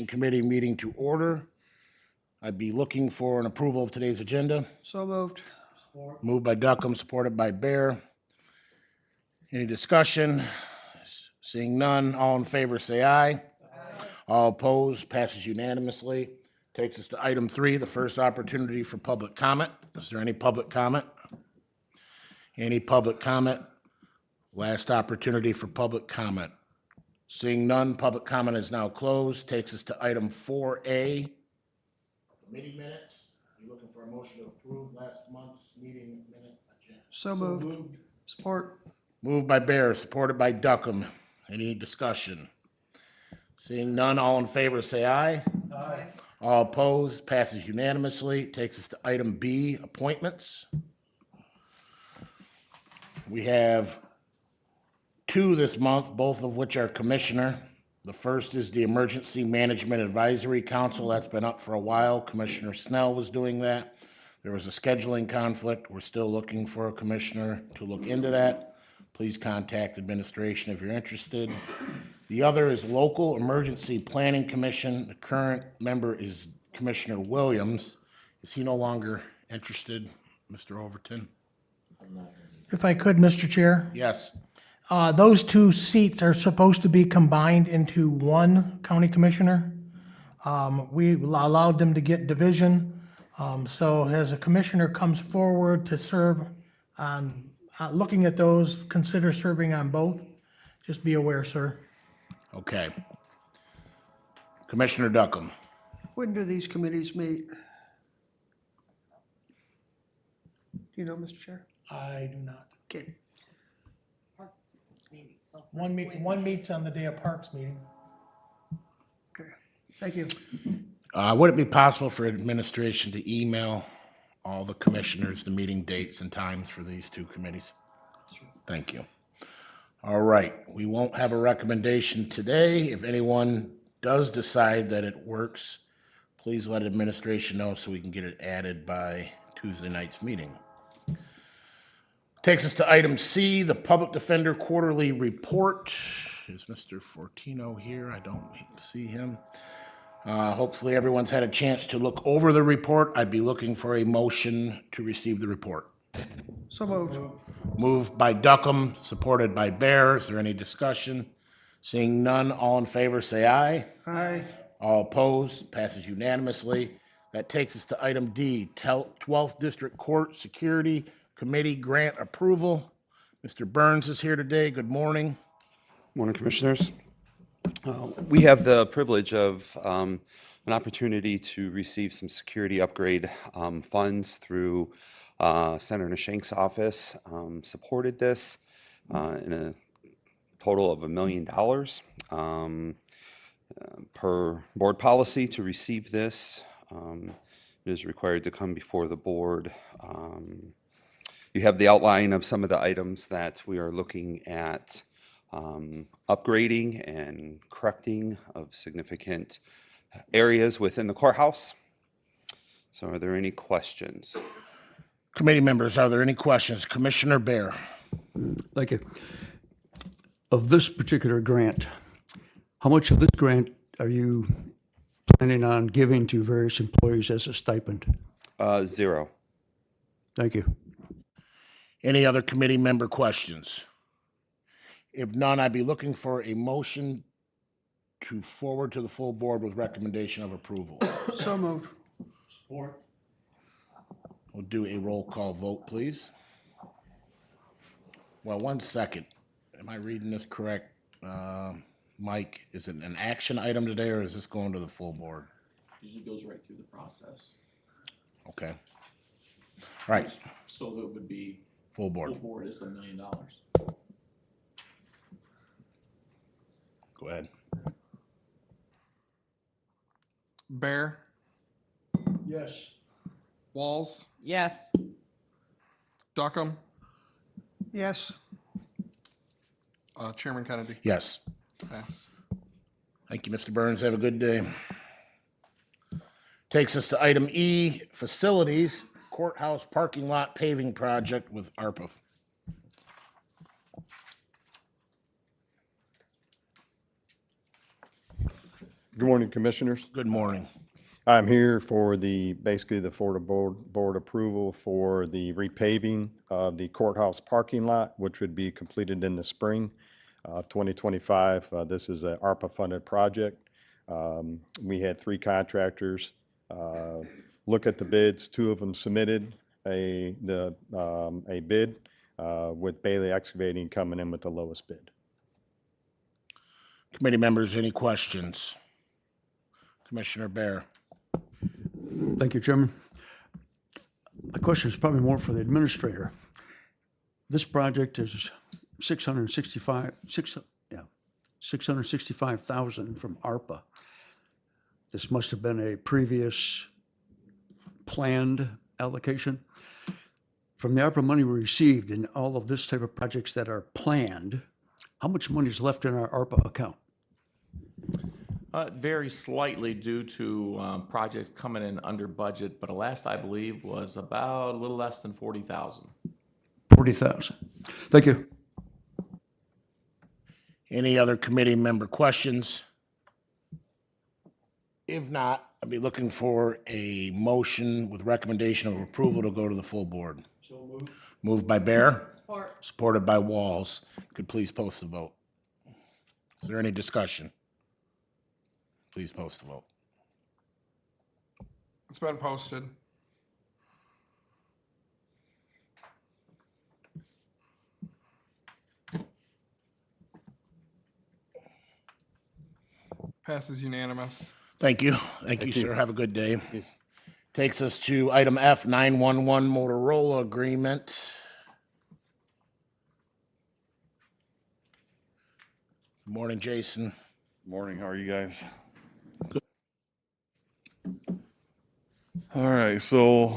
Committee meeting to order. I'd be looking for an approval of today's agenda. So moved. Moved by Duckham, supported by Bear. Any discussion? Seeing none, all in favor say aye. Aye. All opposed, passes unanimously. Takes us to item 3, the first opportunity for public comment. Is there any public comment? Any public comment? Last opportunity for public comment. Seeing none, public comment is now closed. Takes us to item 4A. Committee minutes. You're looking for a motion to approve last month's meeting minute agenda. So moved. Support. Moved by Bear, supported by Duckham. Any discussion? Seeing none, all in favor say aye. Aye. All opposed, passes unanimously. Takes us to item B, appointments. We have 2 this month, both of which are commissioner. The first is the Emergency Management Advisory Council. That's been up for a while. Commissioner Snell was doing that. There was a scheduling conflict. We're still looking for a commissioner to look into that. Please contact administration if you're interested. The other is Local Emergency Planning Commission. The current member is Commissioner Williams. Is he no longer interested, Mr. Overton? If I could, Mr. Chair, Yes. those 2 seats are supposed to be combined into one county commissioner. We allowed them to get division. So as a commissioner comes forward to serve on, looking at those, consider serving on both. Just be aware, sir. Okay. Commissioner Duckham. When do these committees meet? Do you know, Mr. Chair? I do not. Okay. Parks maybe, so first One Wednesday. meets on the day of Parks meeting. Okay. Thank you. Would it be possible for administration to email all the commissioners the meeting dates and times for these 2 committees? Thank you. All right, we won't have a recommendation today. If anyone does decide that it works, please let administration know so we can get it added by Tuesday night's meeting. Takes us to item C, the Public Defender Quarterly Report. Is Mr. Fortino here? I don't see him. Hopefully everyone's had a chance to look over the report. I'd be looking for a motion to receive the report. So moved. Moved by Duckham, supported by Bear. Is there any discussion? Seeing none, all in favor say aye. Aye. All opposed, passes unanimously. That takes us to item D, 12th District Court Security Committee Grant Approval. Mr. Burns is here today. Good morning. Morning, Commissioners. We have the privilege of an opportunity to receive some security upgrade funds through Senator Shank's office. Supported this in a total of $1 million. Per board policy, to receive this, it is required to come before the board. You have the outline of some of the items that we are looking at upgrading and correcting of significant areas within the courthouse. So are there any questions? Committee members, are there any questions? Commissioner Bear. Thank you. Of this particular grant, how much of this grant are you planning on giving to various employees as a stipend? 0. Thank you. Any other committee member questions? If none, I'd be looking for a motion to forward to the full board with recommendation of approval. So moved. We'll do a roll call vote, please. Well, 1 second. Am I reading this correct? Mike, is it an action item today, or is this going to the full board? Usually goes right through the process. Okay. All right, So it would be, full board. full board is $1 million. Go ahead. Bear, Yes. Walls, Yes, Duckham, Yes. Chairman Kennedy. Yes. Pass. Thank you, Mr. Burns. Have a good day. Takes us to item E, facilities, courthouse parking lot paving project with ARPA. Good morning, Commissioners. Good morning. I'm here for basically the board approval for the repaving of the courthouse parking lot, which would be completed in the spring of 2025. This is an ARPA-funded project. We had 3 contractors look at the bids. 2 of them submitted a bid, with Bailey Excavating coming in with the lowest bid. Committee members, any questions? Commissioner Bear. Thank you, Chairman. My question is probably more for the administrator. This project is $665,000 from ARPA. This must have been a previous planned allocation. From the ARPA money we received in all of this type of projects that are planned, how much money is left in our ARPA account? It varies slightly due to project coming in under budget, but last I believe was about a little less than 40,000. 40,000. Thank you. Any other committee member questions? If not, I'll be looking for a motion with recommendation of approval to go to the full board. Moved by Bear, Support. supported by Walls. Could please post the vote. Is there any discussion? Please post the vote. It's been posted. Passes unanimous. Thank you. Thank you, sir. Have a good day. Takes us to item F, 911 Motorola agreement. Good morning, Jason. Morning, how are you guys? All right, so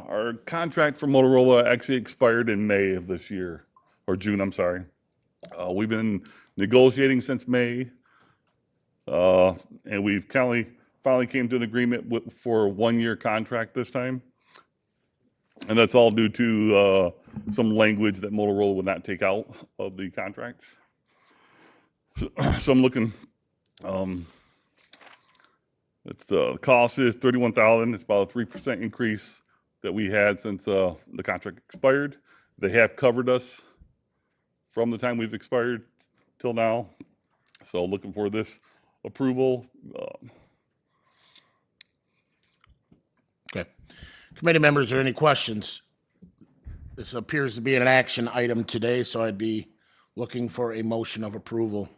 our contract for Motorola actually expired in May of this year, or June, I'm sorry. We've been negotiating since May, and we've finally came to an agreement for a 1-year contract this time. And that's all due to some language that Motorola would not take out of the contract. So I'm looking, it's the cost is $31,000. It's about a 3% increase that we had since the contract expired. They have covered us from the time we've expired till now. So looking for this approval. Okay. Committee members, are there any questions? This appears to be an action item today, so I'd be looking for a motion of approval.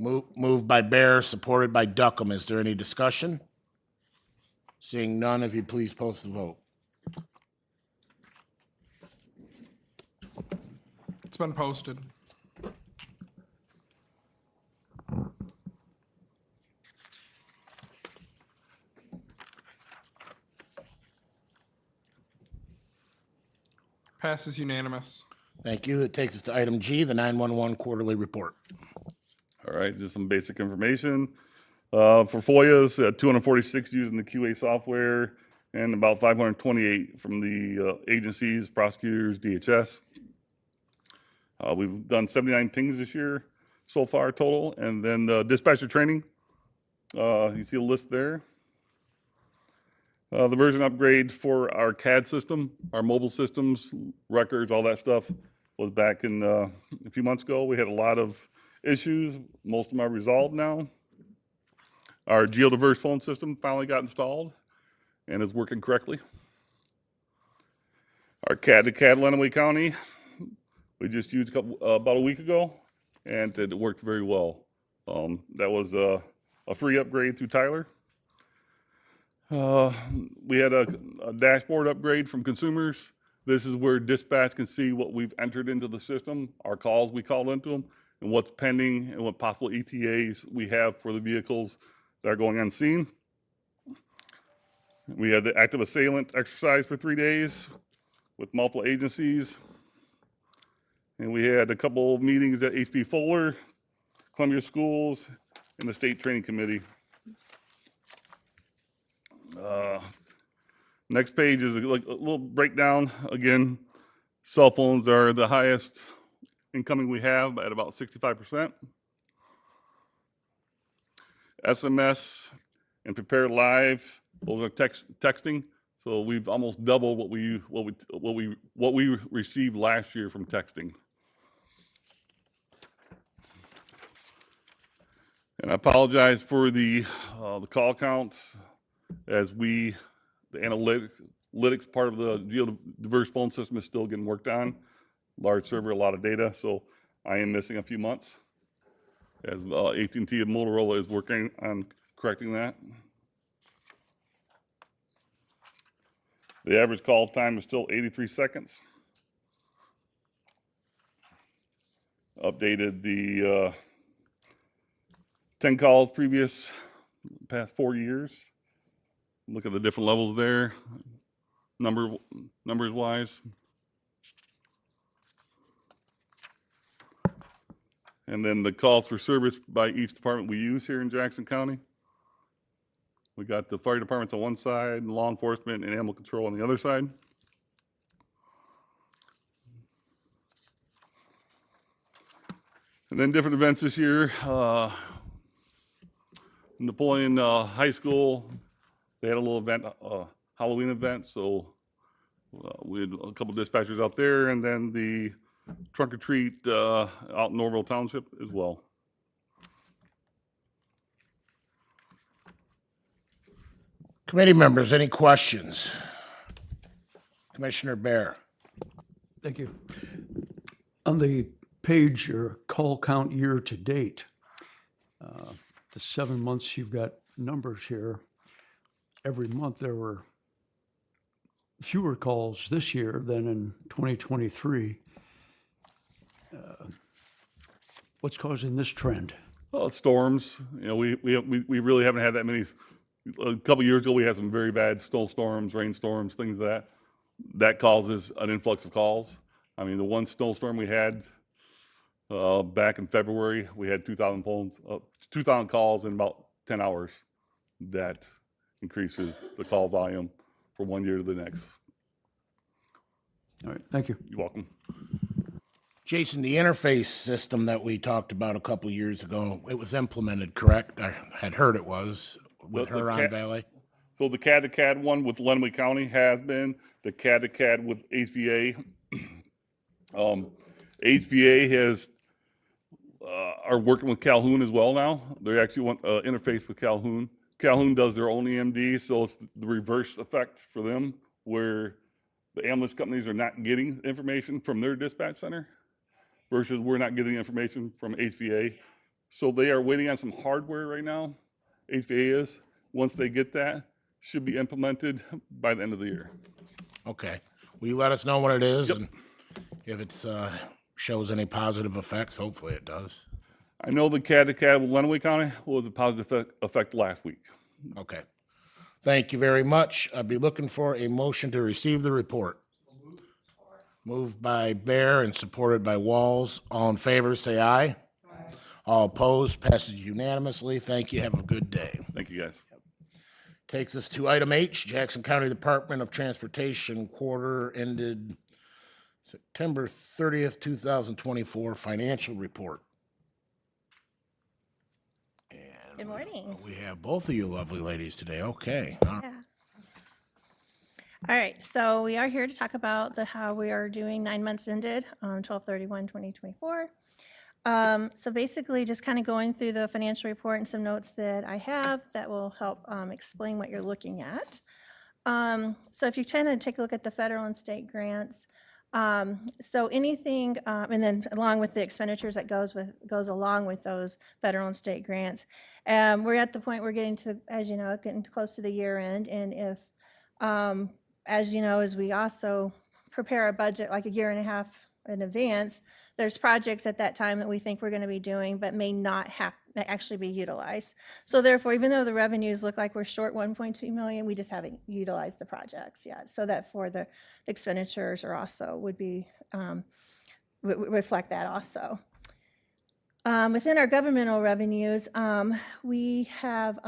Moved by Bear, supported by Duckham. Is there any discussion? Seeing none, if you please post the vote. It's been posted. Passes unanimous. Thank you. It takes us to item G, the 911 quarterly report. All right, just some basic information. For FOIAs, 246 using the QA software and about 528 from the agencies, prosecutors, DHS. We've done 79 pings this year so far total. And then the dispatcher training, you see a list there. The version upgrade for our CAD system, our mobile systems, records, all that stuff was back in a few months ago. We had a lot of issues. Most of them are resolved now. Our geodiverse phone system finally got installed and is working correctly. Our CAD to CAD Lenawee County, we just used about a week ago, and it worked very well. That was a free upgrade through Tyler. We had a dashboard upgrade from consumers. This is where dispatch can see what we've entered into the system, our calls we called into them, and what's pending and what possible ETAs we have for the vehicles that are going unseen. We had the active assailant exercise for 3 days with multiple agencies. And we had a couple of meetings at HB Fuller, Columbia Schools, and the State Training Committee. Next page is a little breakdown. Again, cell phones are the highest incoming we have at about 65%. SMS and Prepare Live. Those are texting. So we've almost doubled what we received last year from texting. And I apologize for the call count, as the analytics part of the geodiverse phone system is still getting worked on. Large server, a lot of data, so I am missing a few months, as AT&T and Motorola is working on correcting that. The average call time is still 83 seconds. Updated the 10 calls past 4 years. Look at the different levels there, numbers wise. And then the calls for service by each department we use here in Jackson County. We got the fire departments on one side, law enforcement and animal control on the other side. And then different events this year. Napoleon High School, they had a little event, Halloween event, so we had a couple dispatchers out there, and then the trunk or treat out in Norville Township as well. Committee members, any questions? Commissioner Bear. Thank you. On the page, your call count year to date, the 7 months you've got numbers here, every month there were fewer calls this year than in 2023. What's causing this trend? Well, it's storms. You know, we really haven't had that many. A couple years ago, we had some very bad snowstorms, rainstorms, things that causes an influx of calls. I mean, the one snowstorm we had back in February, we had 2,000 calls in about 10 hours. That increases the call volume from one year to the next. All right, thank you. You're welcome. Jason, the interface system that we talked about a couple years ago, it was implemented, correct? I had heard it was with The Huron CAD Valley. So the CAD to CAD one with Lenawee County has been, the CAD to CAD with HVA. HVA are working with Calhoun as well now. They actually want interface with Calhoun. Calhoun does their own EMD, so it's the reverse effect for them, where the ambulance companies are not getting information from their dispatch center versus we're not getting information from HVA. So they are waiting on some hardware right now. HVA is. Once they get that, should be implemented by the end of the year. Okay. Will you let us know what it is? And if it shows any positive effects, hopefully it does. I know the CAD to CAD with Lenawee County was a positive effect last week. Okay. Thank you very much. I'd be looking for a motion to receive the report. Moved by Bear and supported by Walls. All in favor, say aye. All opposed, passes unanimously. Thank you. Have a good day. Thank you, guys. Takes us to item H, Jackson County Department of Transportation quarter ended September 30th, 2024 financial report. Good morning. We have both of you lovely ladies today. Okay. Yeah. All right, so we are here to talk about how we are doing 9 months ended on 12/31/2024. So basically just kind of going through the financial report and some notes that I have that will help explain what you're looking at. So if you tend to take a look at the federal and state grants, so anything, and then along with the expenditures that goes along with those federal and state grants, we're at the point we're getting to, as you know, getting close to the year end, and if, as you know, as we also prepare a budget like a year and a half in advance, there's projects at that time that we think we're going to be doing but may not actually be utilized. So therefore, even though the revenues look like we're short 1.2 million, we just haven't utilized the projects yet. So that for the expenditures are also would be reflect that also. Within our governmental revenues, we have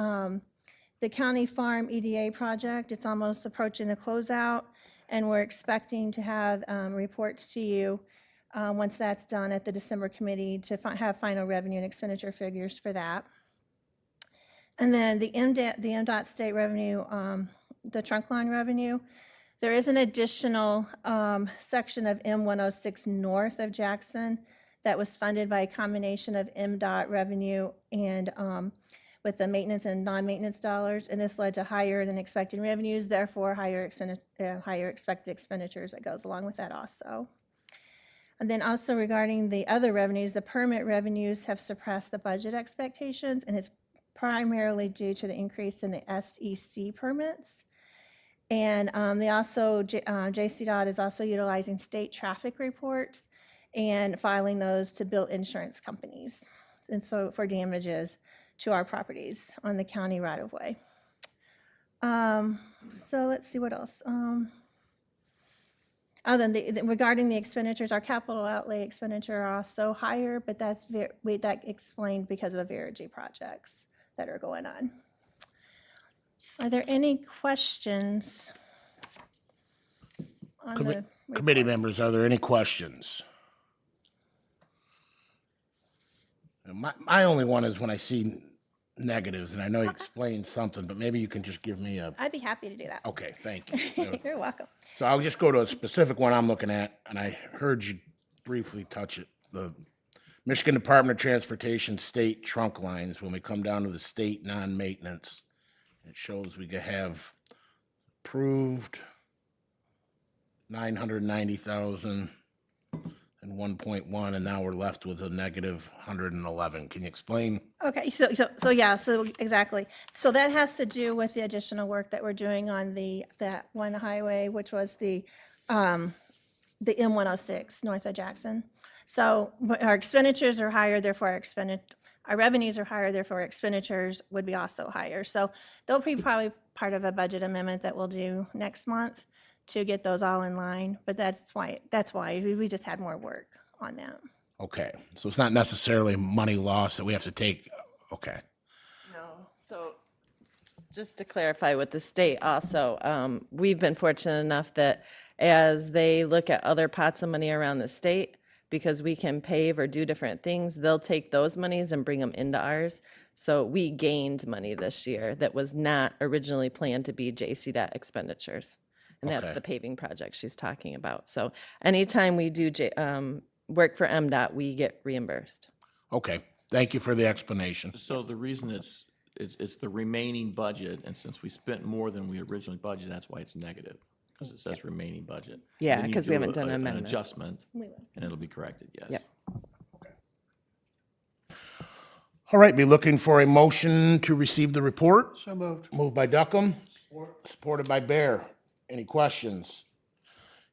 the county farm EDA project. It's almost approaching the closeout, and we're expecting to have reports to you once that's done at the December committee to have final revenue and expenditure figures for that. And then the MDOT state revenue, the trunk line revenue, there is an additional section of M106 north of Jackson that was funded by a combination of MDOT revenue and with the maintenance and non-maintenance dollars, and this led to higher than expected revenues, therefore higher expected expenditures that goes along with that also. And then also regarding the other revenues, the permit revenues have surpassed the budget expectations, and it's primarily due to the increase in the SEC permits. And they also, JCDOT is also utilizing state traffic reports and filing those to bill insurance companies, and so for damages to our properties on the county right-of-way. So let's see what else. Other than regarding the expenditures, our capital outlay expenditure are also higher, but that's that explained because of the Verigy projects that are going on. Are there any questions on the Committee members, are there any questions? My only one is when I see negatives, and I know you explained something, but maybe you can just give me a, I'd be happy to do that. okay, thank you. You're welcome. So I'll just go to a specific one I'm looking at, and I heard you briefly touch it. The Michigan Department of Transportation state trunk lines, when we come down to the state non-maintenance, it shows we could have approved 990,000 and 1.1, and now we're left with a negative 111. Can you explain? Okay, so exactly. So that has to do with the additional work that we're doing on that one highway, which was the M106 north of Jackson. So our expenditures are higher, therefore our revenues are higher, therefore our expenditures would be also higher. So they'll be probably part of a budget amendment that we'll do next month to get those all in line. But that's why we just had more work on that. Okay, so it's not necessarily money lost that we have to take, okay. No, so just to clarify with the state also, we've been fortunate enough that as they look at other pots of money around the state, because we can pave or do different things, they'll take those monies and bring them into ours. So we gained money this year that was not originally planned to be JCDOT expenditures. And that's Okay. the paving project she's talking about. So anytime we do work for MDOT, we get reimbursed. Okay, thank you for the explanation. So the reason it's the remaining budget, and since we spent more than we originally budgeted, that's why it's negative, because it says remaining budget. Yeah, Then you 'cause we do haven't done an an amendment. adjustment, We will. and it'll be corrected, yes. Yep. All right, be looking for a motion to receive the report. So moved. Moved by Duckham, supported by Bear. Any questions?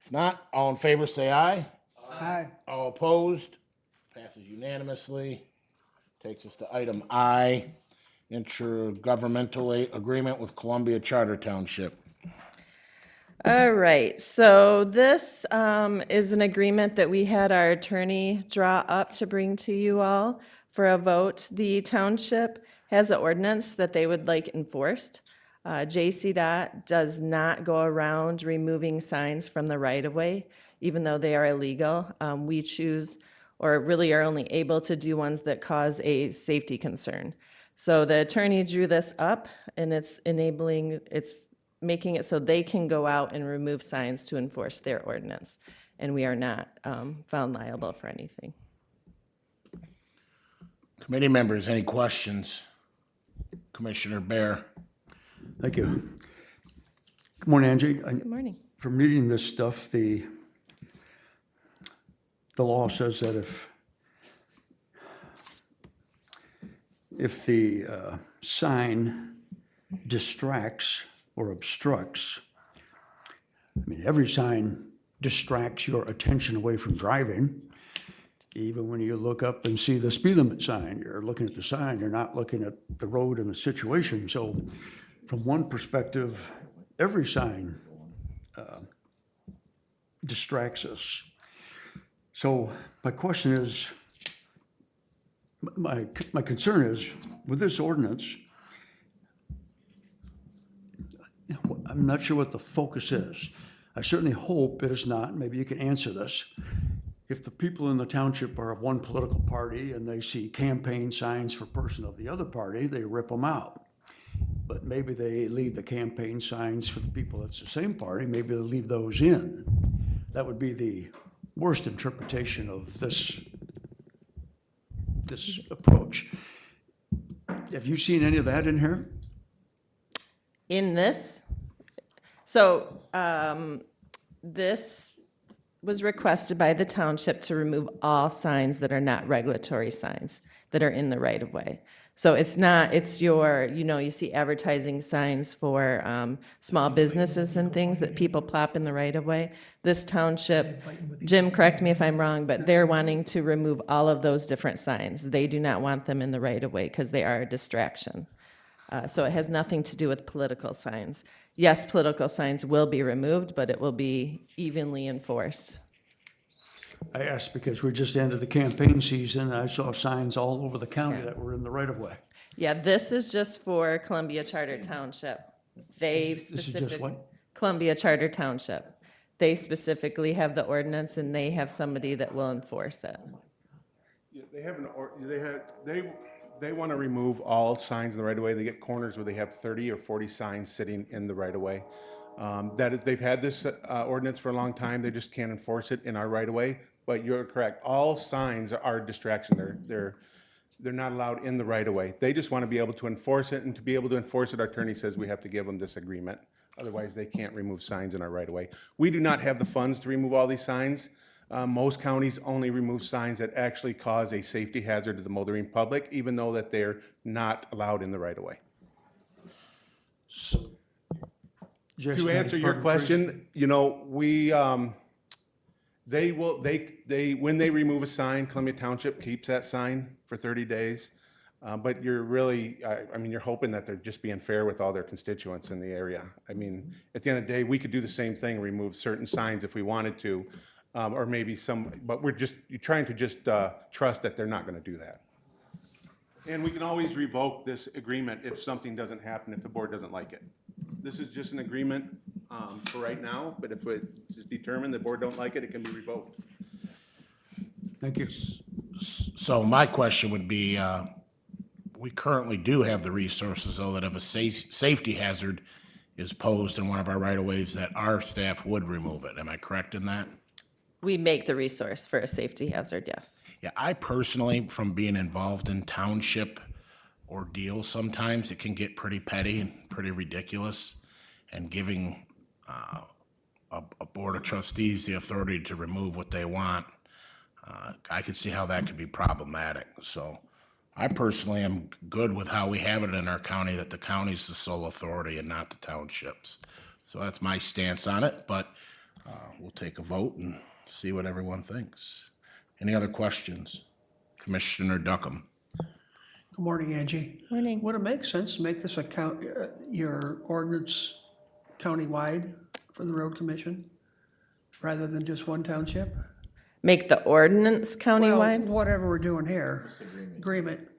If not, all in favor, say aye. Aye. All opposed? Passes unanimously. Takes us to item I, intergovernmental agreement with Columbia Charter Township. All right, so this is an agreement that we had our attorney draw up to bring to you all for a vote. The township has an ordinance that they would like enforced. JCDOT does not go around removing signs from the right-of-way, even though they are illegal. We choose, or really are only able to do ones that cause a safety concern. So the attorney drew this up, and it's making it so they can go out and remove signs to enforce their ordinance. And we are not found liable for anything. Committee members, any questions? Commissioner Bear. Thank you. Good morning, Angie. Good morning. From reading this stuff, the law says that if the sign distracts or obstructs, I mean, every sign distracts your attention away from driving. Even when you look up and see the speed limit sign, you're looking at the sign, you're not looking at the road and the situation. So from one perspective, every sign distracts us. So my question is, my concern is, with this ordinance, I'm not sure what the focus is. I certainly hope it is not, maybe you can answer this. If the people in the township are of one political party and they see campaign signs for a person of the other party, they rip them out. but maybe they leave the campaign signs for the people that's the same party, maybe they leave those in. That would be the worst interpretation of this approach. Have you seen any of that in here? In this, so this was requested by the township to remove all signs that are not regulatory signs that are in the right of way. So it's not, it's your, you see advertising signs for small businesses and things that people plop in the right of way. This township, Jim, correct me if I'm wrong, but they're wanting to remove all of those different signs. They do not want them in the right of way because they are a distraction. So it has nothing to do with political signs. Yes, political signs will be removed, but it will be evenly enforced. I asked because we just ended the campaign season, and I saw signs all over the county that were in the right of way. Yeah, this is just for Columbia Charter Township. They This is just specifically, what? Columbia Charter Township. They specifically have the ordinance and they have somebody that will enforce it. Yeah, they want to remove all signs in the right of way. They get corners where they have 30 or 40 signs sitting in the right of way. They've had this ordinance for a long time. They just can't enforce it in our right of way. But you're correct. All signs are a distraction. They're not allowed in the right of way. They just want to be able to enforce it, and to be able to enforce it, our attorney says we have to give them this agreement. Otherwise, they can't remove signs in our right of way. We do not have the funds to remove all these signs. Most counties only remove signs that actually cause a safety hazard to the motoring public, even though that they're not allowed in the right of way. Jason, To answer your question, we, when they remove a sign, Columbia Township keeps that sign for 30 days. But you're really, you're hoping that they're just being fair with all their constituents in the area. At the end of the day, we could do the same thing, remove certain signs if we wanted to, or maybe but you're trying to just trust that they're not gonna do that. And we can always revoke this agreement if something doesn't happen, if the board doesn't like it. This is just an agreement for right now, but if it's determined the board don't like it, it can be revoked. Thank you. So my question would be, we currently do have the resources, though, that if a safety hazard is posed in one of our right-of-ways, that our staff would remove it. Am I correct in that? We make the resource for a safety hazard, yes. Yeah, I personally, from being involved in township ordeals, sometimes it can get pretty petty and pretty ridiculous, and giving a board of trustees the authority to remove what they want, I could see how that could be problematic. So I personally am good with how we have it in our county, that the county's the sole authority and not the townships. So that's my stance on it, but we'll take a vote and see what everyone thinks. Any other questions? Commissioner Duckham. Good morning, Angie. Morning. Would it make sense to make this your ordinance countywide for the road commission, rather than just one township? Make the ordinance Well, countywide? whatever we're doing here, agreement.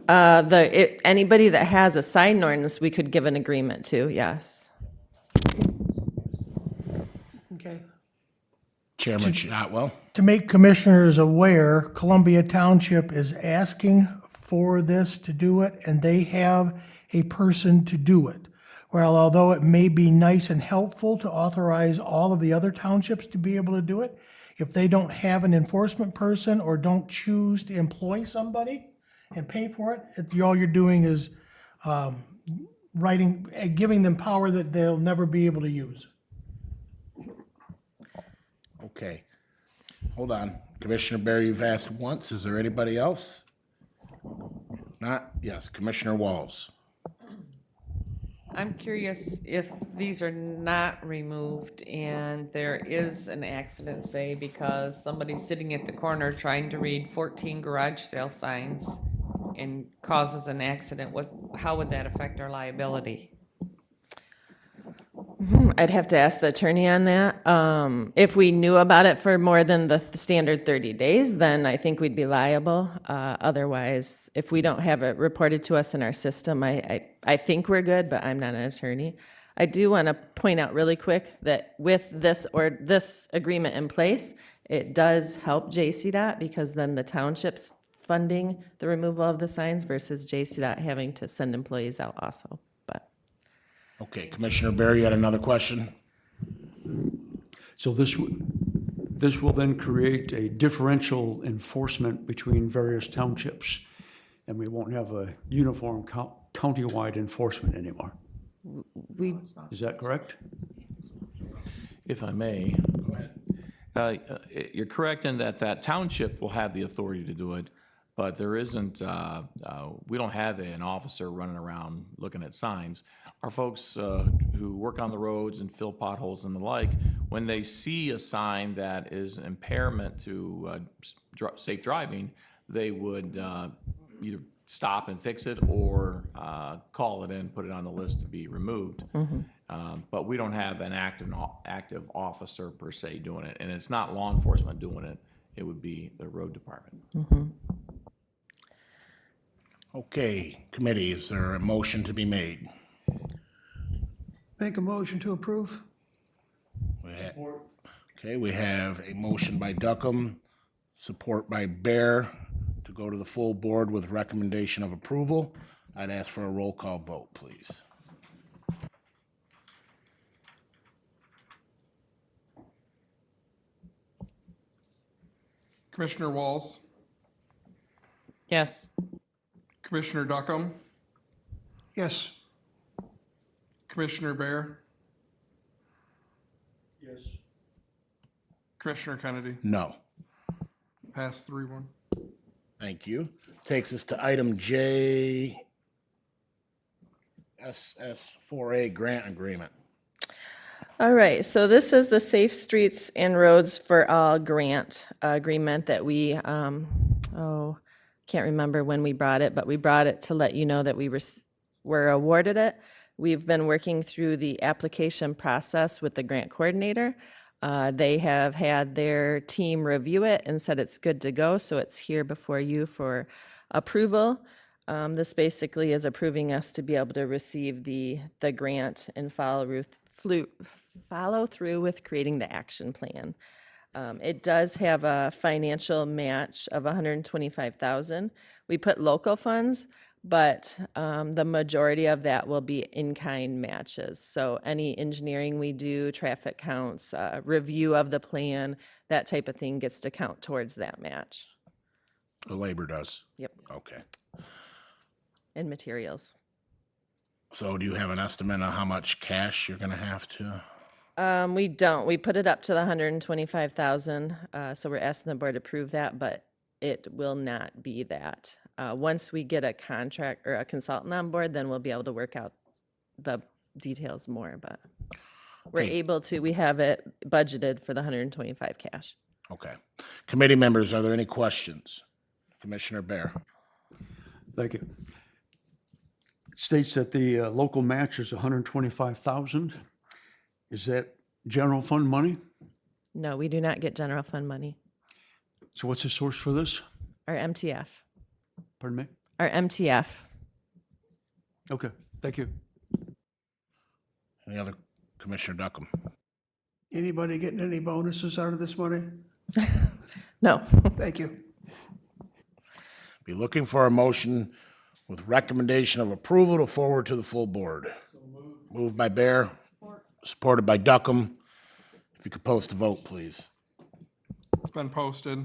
Anybody that has a sign ordinance, we could give an agreement to, yes. Okay. Chairman Shotwell. To make commissioners aware, Columbia Township is asking for this to do it, and they have a person to do it. Well, although it may be nice and helpful to authorize all of the other townships to be able to do it, if they don't have an enforcement person or don't choose to employ somebody and pay for it, all you're doing is giving them power that they'll never be able to use. Okay. Hold on. Commissioner Barry, you've asked once. Is there anybody else? Not? Yes, Commissioner Walls. I'm curious if these are not removed and there is an accident, say, because somebody's sitting at the corner trying to read 14 garage sale signs and causes an accident, how would that affect our liability? I'd have to ask the attorney on that. If we knew about it for more than the standard 30 days, then I think we'd be liable. Otherwise, if we don't have it reported to us in our system, I think we're good, but I'm not an attorney. I do want to point out really quick that with this agreement in place, it does help JCDOT, because then the township's funding the removal of the signs versus JCDOT having to send employees out also. But Okay, Commissioner Bear, you had another question? So this will then create a differential enforcement between various townships, and we won't have a uniform countywide enforcement anymore. Is that correct? If I may. You're correct in that that township will have the authority to do it, but there isn't, we don't have an officer running around looking at signs. Our folks who work on the roads and fill potholes and the like, when they see a sign that is an impairment to safe driving, they would either stop and fix it or call it in, put it on the list to be removed. But we don't have an active officer per se doing it, and it's not law enforcement doing it. It would be the road department. Okay, committee, is there a motion to be made? Make a motion to approve? Okay, we have a motion by Duckham, support by Bear, to go to the full board with recommendation of approval. I'd ask for a roll call vote, please. Commissioner Walls, Yes. Commissioner Duckham, Yes. Commissioner Bear. Yes. Commissioner Kennedy, No. pass 3-1. Thank you. Takes us to item J, SS4A grant agreement. All right, so this is the Safe Streets and Roads for All grant agreement that we, can't remember when we brought it, but we brought it to let you know that we were awarded it. We've been working through the application process with the grant coordinator. They have had their team review it and said it's good to go, so it's here before you for approval. This basically is approving us to be able to receive the grant and follow through with creating the action plan. It does have a financial match of $125,000. We put local funds, but the majority of that will be in-kind matches. So any engineering we do, traffic counts, review of the plan, that type of thing gets to count towards that match. The labor does. Yep, Okay. and materials. So do you have an estimate of how much cash you're gonna have to? We don't. We put it up to the 125,000, so we're asking the board to approve that, but it will not be that. Once we get a contract or a consultant on board, then we'll be able to work out the details more, but we're Okay. able to, we have it budgeted for the 125 cash. Okay. Committee members, are there any questions? Commissioner Bear? Thank you. It states that the local match is 125,000. Is that general fund money? No, we do not get general fund money. So what's the source for this? Our MTF. Pardon me? Our MTF. Okay, thank you. Any other? Commissioner Duckham? Anybody getting any bonuses out of this money? No. Thank you. Be looking for a motion with recommendation of approval to forward to the full board. Moved by Bear, supported by Duckham. If you could post a vote, please. It's been posted.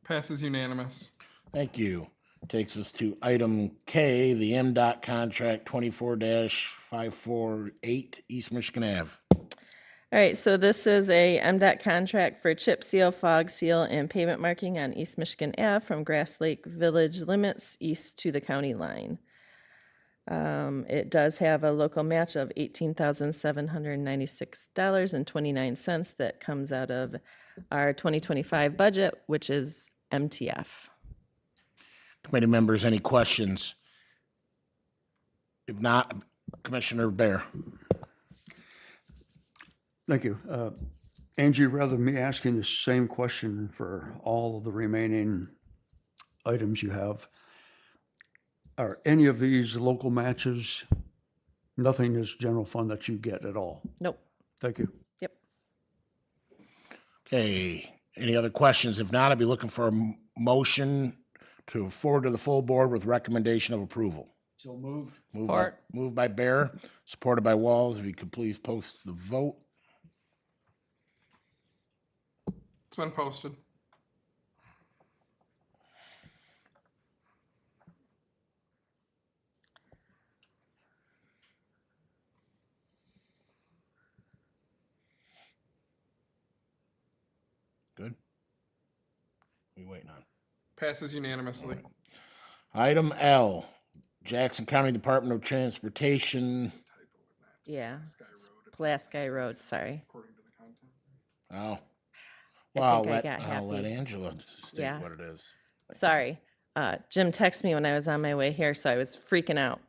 Passes unanimous. Thank you. Takes us to item K, the MDOT contract 24-548 East Michigan Ave. All right, so this is a MDOT contract for chip seal, fog seal, and pavement marking on East Michigan Ave from Grass Lake Village limits east to the county line. It does have a local match of $18,796.29 that comes out of our 2025 budget, which is MTF. Committee members, any questions? If not, Commissioner Bear. Thank you. Angie, rather than me asking the same question for all of the remaining items you have, are any of these local matches Nothing is general fund that you get at all. Nope. Thank you. Yep. Okay, any other questions? If not, I'd be looking for a motion to forward to the full board with recommendation of approval. So moved. Support. Moved by Bear, supported by Walls. If you could please post the vote. It's been posted. Good. We waiting on. Passes unanimously. Item L, Jackson County Department of Transportation. Yeah. Pulaski Road, sorry. Oh. I Well, think I got I'll let happy. Angela state Yeah. what it is. Sorry. Jim texted me when I was on my way here, so I was freaking out.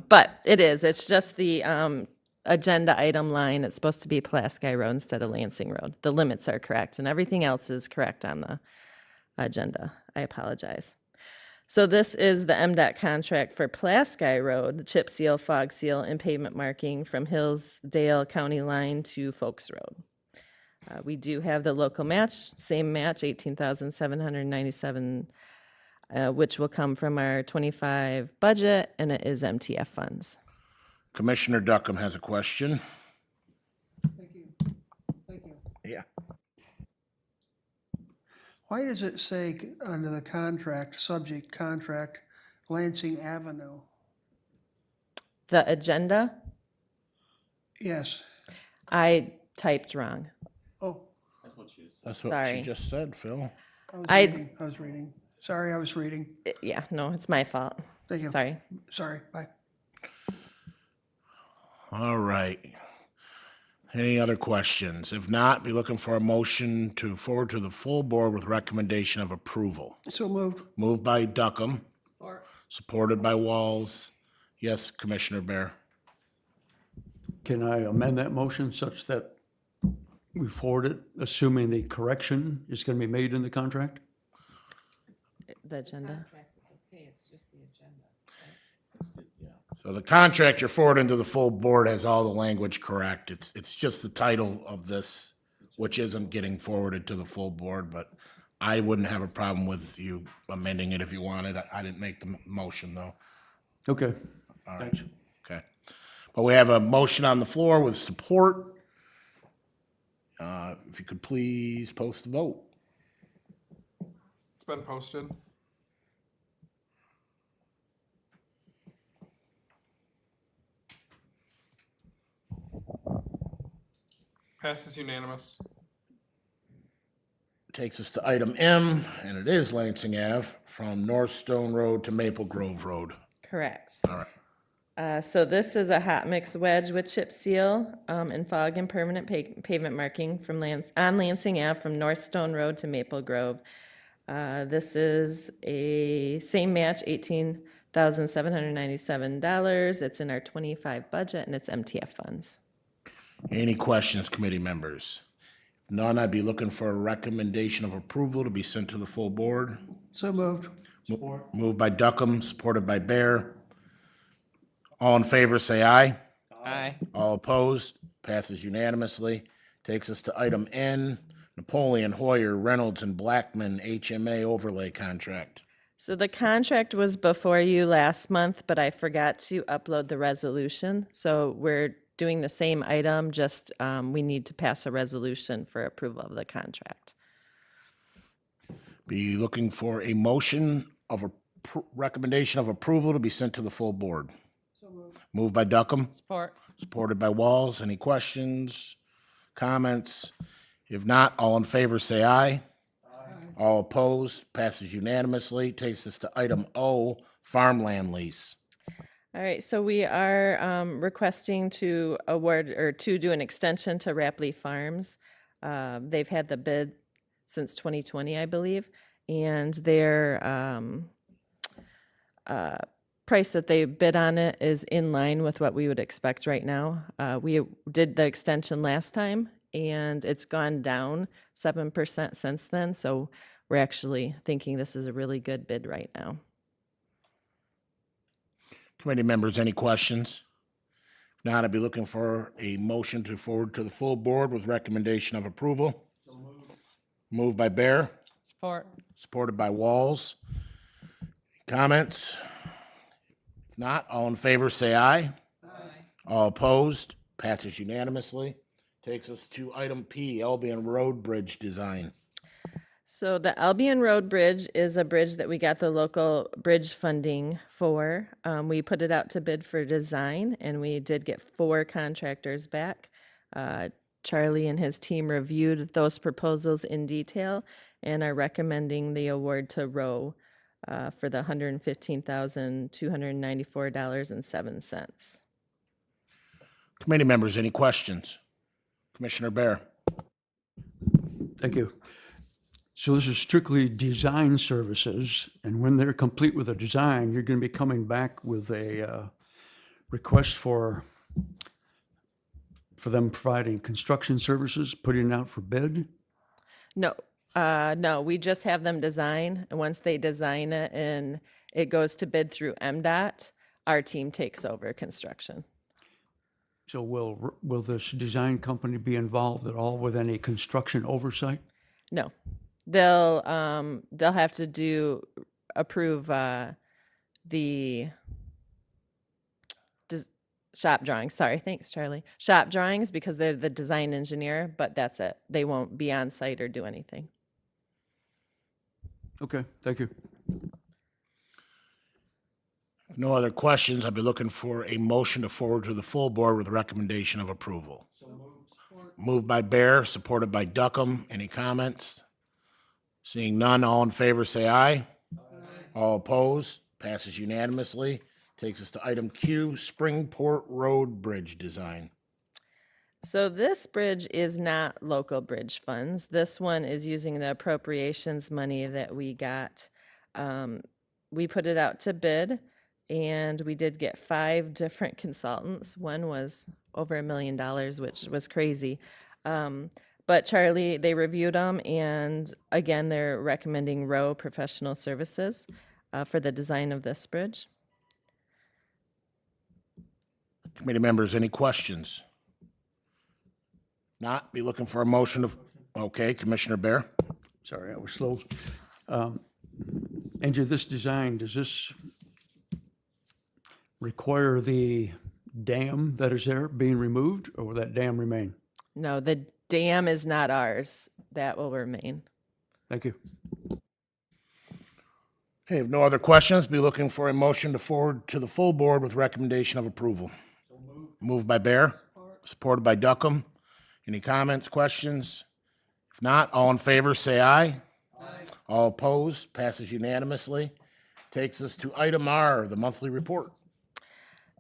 But it's just the agenda item line. It's supposed to be Pulaski Road instead of Lansing Road. The limits are correct, and everything else is correct on the agenda. I apologize. So this is the MDOT contract for Pulaski Road, the chip seal, fog seal, and pavement marking from Hillsdale County line to Folks Road. We do have the local match, same match, 18,797, which will come from our 25 budget, and it is MTF funds. Commissioner Duckham has a question. Thank you. Thank you. Yeah. Why does it say under the contract, subject contract, Lansing Avenue? The agenda, Yes. I typed wrong. Oh, That's what Sorry. she just said, Phil. I was reading. Sorry, I was reading. Yeah, no, it's my fault. Thank you. Sorry. Sorry, bye. All right. Any other questions? If not, be looking for a motion to forward to the full board with recommendation of approval. So moved. Moved by Duckham. Supported by Walls. Yes, Commissioner Bear. Can I amend that motion such that we forward it, assuming the correction is going to be made in the contract? The agenda. So the contract you're forwarding to the full board has all the language correct. It's just the title of this, which isn't getting forwarded to the full board, but I wouldn't have a problem with you amending it if you wanted. I didn't make the motion, though. Okay. All right. Okay. But we have a motion on the floor with support. If you could please post the vote. It's been posted. Passes unanimous. Takes us to item M, and it is Lansing Ave from North Stone Road to Maple Grove Road. Correct. All right. So this is a hot mix wedge with chip seal and fog and permanent pavement marking from on Lansing Ave from North Stone Road to Maple Grove. This is a same match, $18,797. It's in our 25 budget, and it's MTF funds. Any questions, committee members? If none, I'd be looking for a recommendation of approval to be sent to the full board. So moved. Moved by Duckham, supported by Bear. All in favor, say aye. Aye. All opposed, passes unanimously. Takes us to item N, Napoleon, Hoyer, Reynolds, and Blackman HMA overlay contract. So the contract was before you last month, but I forgot to upload the resolution. So we're doing the same item, just we need to pass a resolution for approval of the contract. Be looking for a motion of a recommendation of approval to be sent to the full board. Moved by Duckham, Support. supported by Walls. Any questions, comments? If not, all in favor say aye. All opposed, passes unanimously. Takes us to item O, farmland lease. All right, so we are requesting to award or to do an extension to Rapley Farms. They've had the bid since 2020, I believe, and their price that they bid on it is in line with what we would expect right now. We did the extension last time, and it's gone down 7% since then, so we're actually thinking this is a really good bid right now. Committee members, any questions? Not, I'd be looking for a motion to forward to the full board with recommendation of approval. Moved by Bear, Support. supported by Walls. Comments? If not, all in favor, say aye. All opposed, passes unanimously. Takes us to item P, Albion Road Bridge Design. So the Albion Road Bridge is a bridge that we got the local bridge funding for. We put it out to bid for design, and we did get 4 contractors back. Charlie and his team reviewed those proposals in detail and are recommending the award to Rowe for the $115,294.07. Committee members, any questions? Commissioner Bear. Thank you. So this is strictly design services, and when they're complete with a design, you're going to be coming back with a request for them providing construction services, putting it out for bid? No, no, we just have them design, and once they design it and it goes to bid through MDOT, our team takes over construction. So will this design company be involved at all with any construction oversight? No, they'll have to approve the shop drawings. Sorry, thanks, Charlie. Shop drawings, because they're the design engineer, but that's it. They won't be on site or do anything. Okay, thank you. If no other questions, I'd be looking for a motion to forward to the full board with recommendation of approval. Moved by Bear, supported by Duckham. Any comments? Seeing none, all in favor say aye. All opposed, passes unanimously. Takes us to item Q, Springport Road Bridge Design. So this bridge is not local bridge funds. This one is using the appropriations money that we got. We put it out to bid, and we did get 5 different consultants. One was over $1 million, which was crazy. But Charlie, they reviewed them, and again, they're recommending Rowe Professional Services for the design of this bridge. Committee members, any questions? Not, be looking for a motion of, okay, Commissioner Bear. Sorry, I was slow. Andrew, this design, does this require the dam that is there being removed, or will that dam remain? No, the dam is not ours. That will remain. Thank you. Okay, if no other questions, be looking for a motion to forward to the full board with recommendation of approval. Moved by Bear, supported by Duckham. Any comments, questions? If not, all in favor, say aye. All opposed, passes unanimously. Takes us to item R, the monthly report.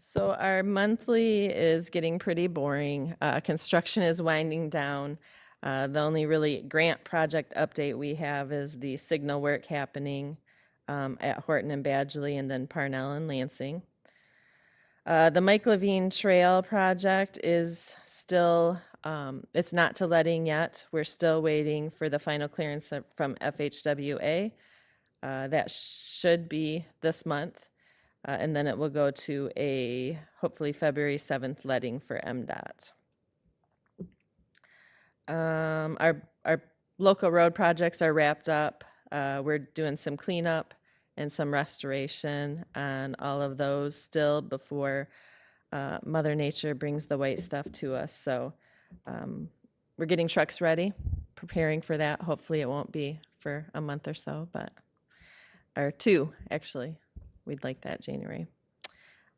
So our monthly is getting pretty boring. Construction is winding down. The only really grant project update we have is the signal work happening at Horton and Badgley, and then Parnell and Lansing. The Mike Levine Trail project is still, it's not to letting yet. We're still waiting for the final clearance from FHWA. That should be this month. And then it will go to a hopefully February 7th letting for MDOT. Our local road projects are wrapped up. We're doing some cleanup and some restoration on all of those still before Mother Nature brings the white stuff to us. So we're getting trucks ready, preparing for that. Hopefully it won't be for a month or so, or 2 actually. We'd like that January.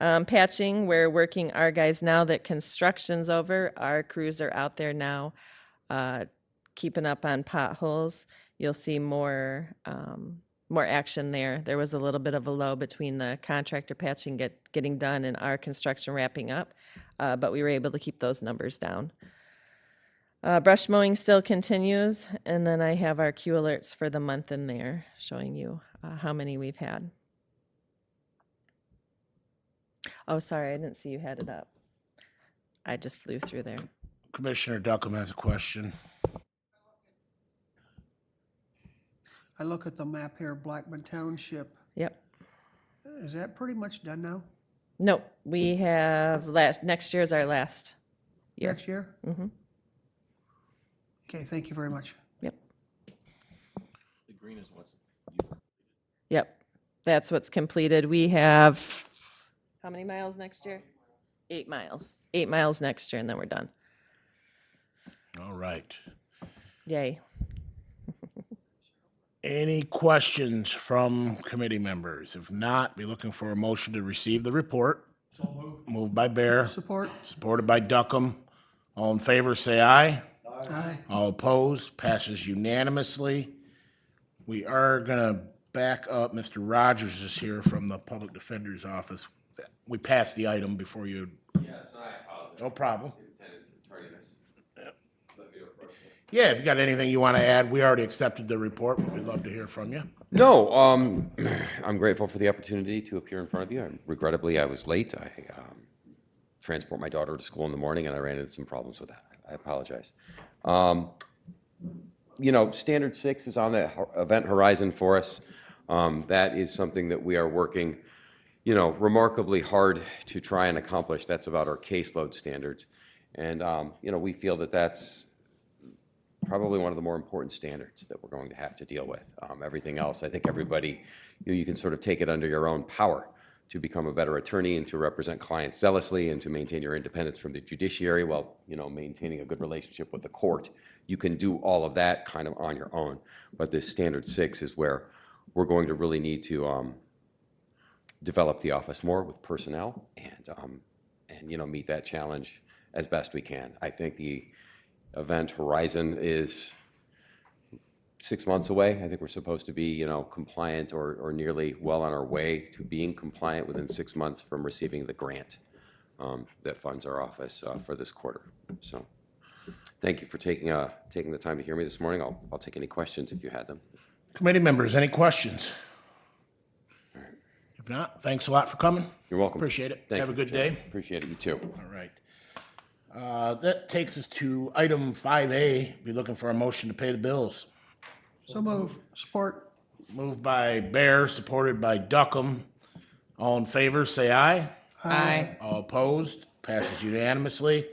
Patching, we're working our guys now that construction's over. Our crews are out there now keeping up on potholes. You'll see more action there. There was a little bit of a lull between the contractor patching getting done and our construction wrapping up, but we were able to keep those numbers down. Brush mowing still continues, and then I have our Q alerts for the month in there showing you how many we've had. Oh, sorry, I didn't see you had it up. I just flew through there. Commissioner Duckham has a question. I look at the map here, Blackman Township. Yep. Is that pretty much done now? Nope, we have next year is our last year. Next year? Mm-hmm. Okay, thank you very much. Yep, The green is what's, yep. That's what's completed. We have, how many miles next year? 8 miles. 8 miles next year, and then we're done. All right. Yay. Any questions from committee members? If not, be looking for a motion to receive the report. Moved by Bear, Support? supported by Duckham. All in favor, say aye. Aye. All opposed, passes unanimously. We are gonna back up. Mr. Rogers is here from the Public Defender's Office. We passed the item before you. Yes, I apologize. No problem. Intended tardiness. Let me approach it. Yeah, if you got anything you want to add, we already accepted the report, but we'd love to hear from you. No, I'm grateful for the opportunity to appear in front of you. Regrettably, I was late. I transport my daughter to school in the morning, and I ran into some problems with that. I apologize. You know, Standard 6 is on the event horizon for us. That is something that we are working, you know, remarkably hard to try and accomplish. That's about our caseload standards. And, you know, we feel that that's probably one of the more important standards that we're going to have to deal with. Everything else, I think everybody, you can sort of take it under your own power to become a better attorney and to represent clients zealously and to maintain your independence from the judiciary while, you know, maintaining a good relationship with the court. You can do all of that kind of on your own. But this Standard 6 is where we're going to really need to develop the office more with personnel and you know, meet that challenge as best we can. I think the event horizon is 6 months away. I think we're supposed to be, you know, compliant or nearly well on our way to being compliant within 6 months from receiving the grant that funds our office for this quarter. So thank you for taking the time to hear me this morning. I'll take any questions if you had them. Committee members, any questions? If not, thanks a lot for coming. You're welcome. Appreciate it. Thank Have a you, good Chair. day. Appreciate it. You too. All right. That takes us to item 5A. Be looking for a motion to pay the bills. So move. Support? Moved by Bear, supported by Duckham. All in favor, say aye. Aye. All opposed, passes unanimously.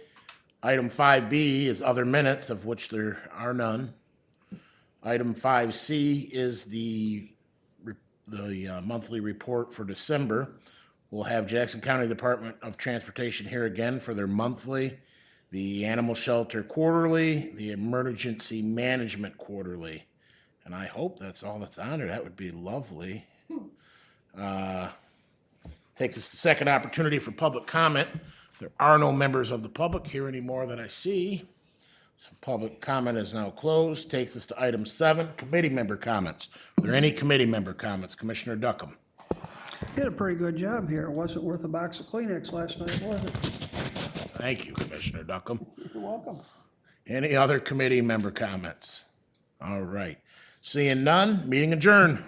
Item 5B is other minutes, of which there are none. Item 5C is the monthly report for December. We'll have Jackson County Department of Transportation here again for their monthly, the Animal Shelter quarterly, the Emergency Management quarterly. And I hope that's all that's on there. That would be lovely. Takes us to the second opportunity for public comment. There are no members of the public here anymore that I see. So public comment is now closed. Takes us to item 7, committee member comments. Are there any committee member comments? Commissioner Duckham. You did a pretty good job here. It wasn't worth a box of Kleenex last night, was it? Thank you, Commissioner Duckham. You're welcome. Any other committee member comments? All right. Seeing none, meeting adjourned.